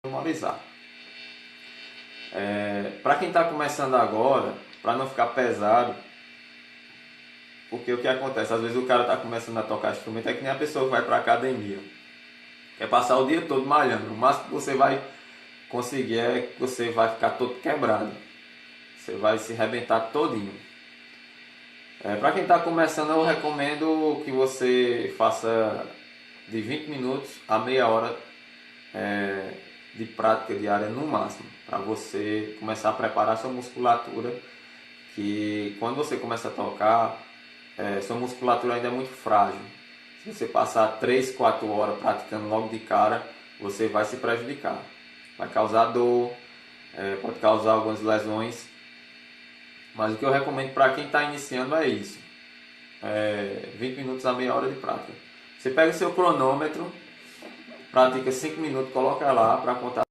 memorizar. Para quem está começando agora, para não ficar pesado, porque o que acontece, às vezes o cara está começando a tocar instrumento, é que nem a pessoa que vai para academia, quer passar o dia todo malhando, o máximo que você vai conseguir é que você vai ficar todo quebrado, você vai se arrebentar todinho. Para quem está começando, eu recomendo que você faça de 20 minutos a meia hora de prática diária no máximo, para você começar a preparar sua musculatura, que quando você começa a tocar, sua musculatura ainda é muito frágil. Se você passar 3, 4 horas praticando logo de cara, você vai se prejudicar. Vai causar dor, pode causar algumas lesões. Mas o que eu recomendo para quem está iniciando é isso. 20 minutos a meia hora de prática. Você pega o seu cronômetro, pratica 5 minutos, coloca lá para contar